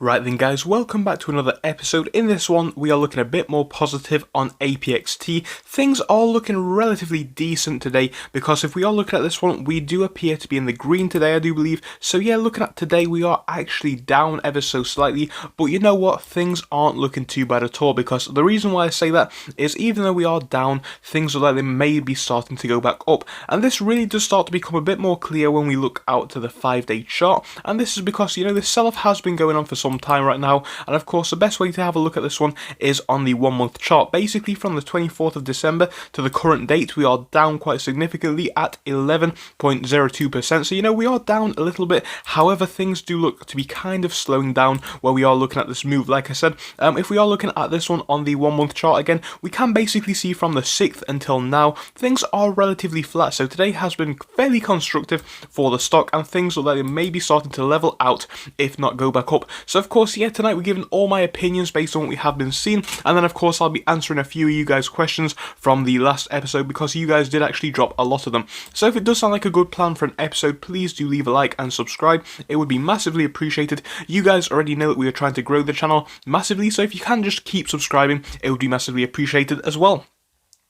Right then guys, welcome back to another episode. In this one, we are looking a bit more positive on Apxt. Things are looking relatively decent today, because if we are looking at this one, we do appear to be in the green today, I do believe. So yeah, looking at today, we are actually down ever so slightly, but you know what? Things aren't looking too bad at all, because the reason why I say that is even though we are down, things are like they may be starting to go back up. And this really does start to become a bit more clear when we look out to the 5-day chart. And this is because, you know, this sell-off has been going on for some time right now, and of course the best way to have a look at this one is on the 1 month chart. Basically from the 24th of December to the current date, we are down quite significantly at 11.02%. so you know, we are down a little bit. However, things do look to be kind of slowing down where we are looking at this move. Like I said, if we are looking at this one on the 1 month chart again, we can basically see from the 6th until now things are relatively flat. So today has been fairly constructive for the stock, and things look like they may be starting to level out, if not go back up. So of course, yeah, tonight we're giving all my opinions based on what we have been seeing, and then of course I'll be answering a few of you guys' questions from the last episode, because you guys did actually drop a lot of them. So if it does sound like a good plan for an episode, please do leave a like and subscribe. It would be massively appreciated. You guys already know that we are trying to grow the channel massively, so if you can just keep subscribing, it would be massively appreciated as well.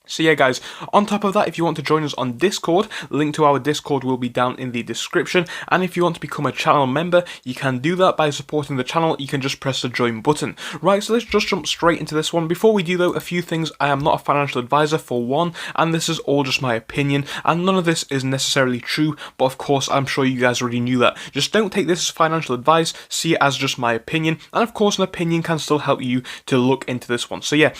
So yeah guys, on top of that, if you want to join us on Discord, link to our Discord will be down in the description, and if you want to become a channel member, you can do that by supporting the channel. You can just press the join button. Right, so let's just jump straight into this one. Before we do though, a few things. I am not a financial advisor for one, and this is all just my opinion, and none of this is necessarily true, but of course I'm sure you guys already knew that. Just don't take this as financial advice, see it as just my opinion, and of course an opinion can still help you to look into this one. So yeah,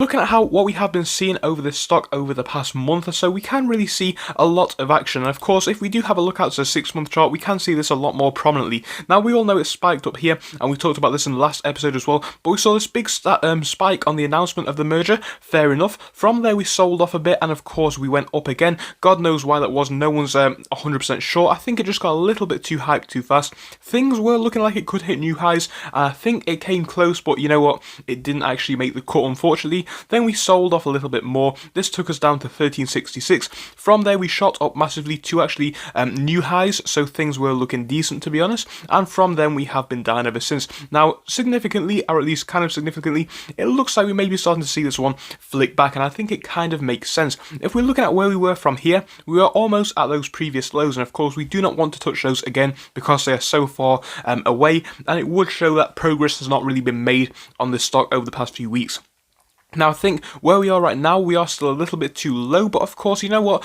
looking at what we have been seeing over this stock over the past month or so, we can really see a lot of action. And of course, if we do have a look out to the 6 month chart, we can see this a lot more prominently. Now, we all know it spiked up here, and we talked about this in the last episode as well, but we saw this big spike on the announcement of the merger. Fair enough. From there, we sold off a bit, and of course, we went up again. God knows why that was. No one's 100% sure. I think it just got a little bit too hyped too fast. Things were looking like it could hit new highs. I think it came close, but you know what? It didn't actually make the cut, unfortunately. Then we sold off a little bit more. This took us down to 1366. From there, we shot up massively to actually new highs, so things were looking decent, to be honest. And from then, we have been down ever since. Now, significantly, or at least kind of significantly, it looks like we may be starting to see this one flick back, and I think it kind of makes sense. If we're looking at where we were from here, we were almost at those previous lows, and of course, we do not want to touch those again because they are so far away, and it would show that progress has not really been made on this stock over the past few weeks. Now, I think where we are right now, we are still a little bit too low, but of course, you know what,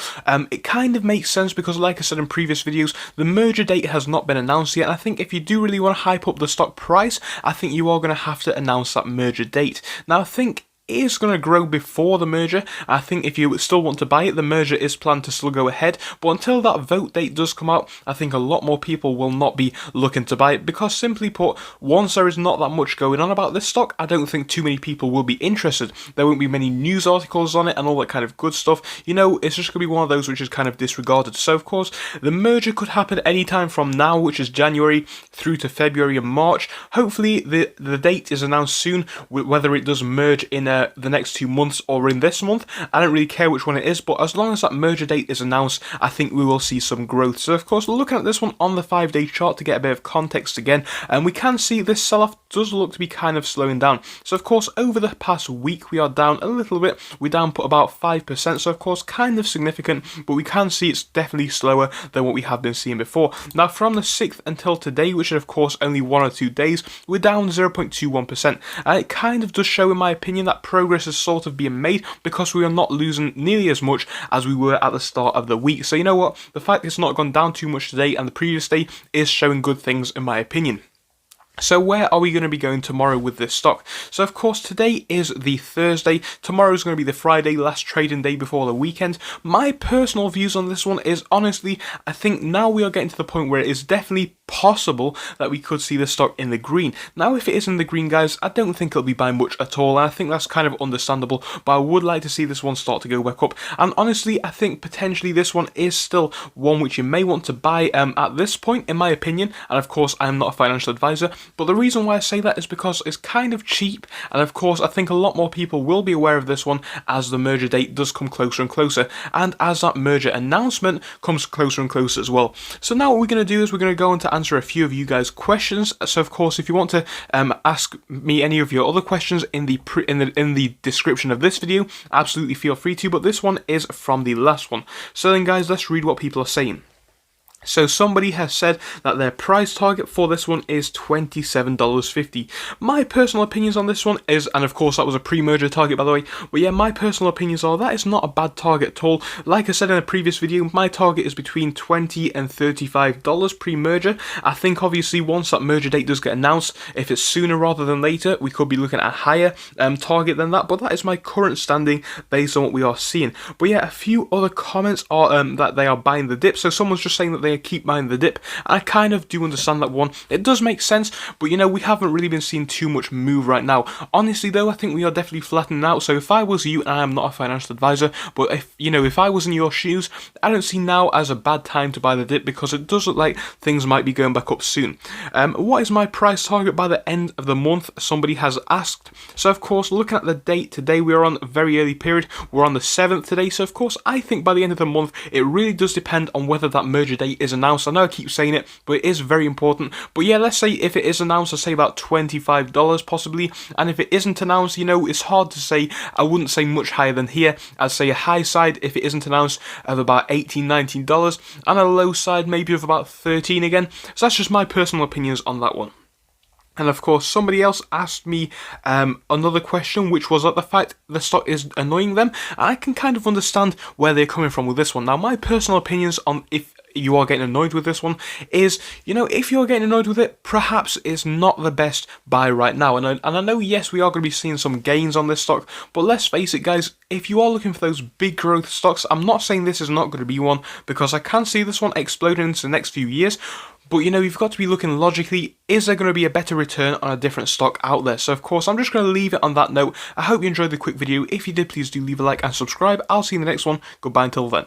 it kind of makes sense because, like I said in previous videos, the merger date has not been announced yet, and I think if you do really want to hype up the stock price, I think you are going to have to announce that merger date. Now, I think is going to grow before the merger. I think if you still want to buy it, the merger is planned to still go ahead, but until that vote date does come out, I think a lot more people will not be looking to buy it, because simply put, once there is not that much going on about this stock, I don't think too many people will be interested. There won't be many news articles on it and all that kind of good stuff. You know, it's just going to be one of those which is kind of disregarded. So of course, the merger could happen anytime from now, which is January, through to February and March. Hopefully the date is announced soon, whether it does merge in the next 2 months or in this month. I don't really care which one it is, but as long as that merger date is announced, I think we will see some growth. So of course, looking at this one on the 5-day chart to get a bit of context again, and we can see this sell-off does look to be kind of slowing down. So of course, over the past week, we are down a little bit. We're down about 5%, so of course, kind of significant, but we can see it's definitely slower than what we have been seeing before. Now, from the 6th until today, which is of course only 1 or 2 days, we're down 0.21%, and it kind of does show, in my opinion, that progress is sort of being made, because we are not losing nearly as much as we were at the start of the week. So you know what, the fact it's not gone down too much today and the previous day is showing good things, in my opinion. So where are we going to be going tomorrow with this stock? So of course, today is the Thursday, tomorrow is going to be the Friday, last trading day before the weekend. My personal views on this one is, honestly, I think now we are getting to the point where it is definitely possible that we could see the stock in the green. Now, if it is in the green, guys, I don't think it'll be by much at all, and I think that's kind of understandable, but I would like to see this one start to go back up. And honestly, I think potentially this one is still one which you may want to buy at this point, in my opinion, and of course, I'm not a financial advisor, But the reason why I say that is because it's kind of cheap, and of course I think a lot more people will be aware of this one as the merger date does come closer and closer, and as that merger announcement comes closer and closer as well. So now what we're going to do is we're going to go on to answer a few of you guys' questions. So of course, if you want to ask me any of your other questions in the description of this video, absolutely feel free to, but this one is from the last one. So then guys, let's read what people are saying. So somebody has said that their price target for this one is $27.50. My personal opinions on this one is, and of course that was a pre-merger target by the way, but yeah, my personal opinions are that is not a bad target at all. Like I said in a previous video, my target is between $20 and $35 pre-merger. I think obviously once that merger date does get announced, if it's sooner rather than later, we could be looking at a higher target than that, but that is my current standing based on what we are seeing. But yeah, a few other comments are that they are buying the dip. So someone's just saying that they keep buying the dip. I kind of do understand that one. It does make sense, but you know, we haven't really been seeing too much move right now. Honestly though, I think we are definitely flattening out. So if I was you, and I am not a financial advisor, but if I was in your shoes, I don't see now as a bad time to buy the dip because it does look like things might be going back up soon. What is my price target by the end of the month? Somebody has asked. So of course, looking at the date today, we are on a very early period. We're on the 7th today. So of course, I think by the end of the month, it really does depend on whether that merger date is announced. I know I keep saying it, but it is very important. But yeah, let's say if it is announced, I'd say about $25 possibly. And if it isn't announced, you know, it's hard to say. I wouldn't say much higher than here. I'd say a high side, if it isn't announced, of about $18, $19, and a low side maybe of about 13 again. So that's just my personal opinions on that one. And of course, somebody else asked me another question, which was that the fact the stock is annoying them. And I can kind of understand where they're coming from with this one. Now, my personal opinions on if you are getting annoyed with this one is, you know, if you're getting annoyed with it, perhaps it's not the best buy right now. And I know, yes, we are going to be seeing some gains on this stock, but let's face it, guys, if you are looking for those big growth stocks, I'm not saying this is not going to be one, because I can see this one exploding into the next few years. But, you know, you've got to be looking logically, is there going to be a better return on a different stock out there? So, of course, I'm just going to leave it on that note. I hope you enjoyed the quick video. If you did, please do leave a like and subscribe. I'll see you in the next one. Goodbye until then.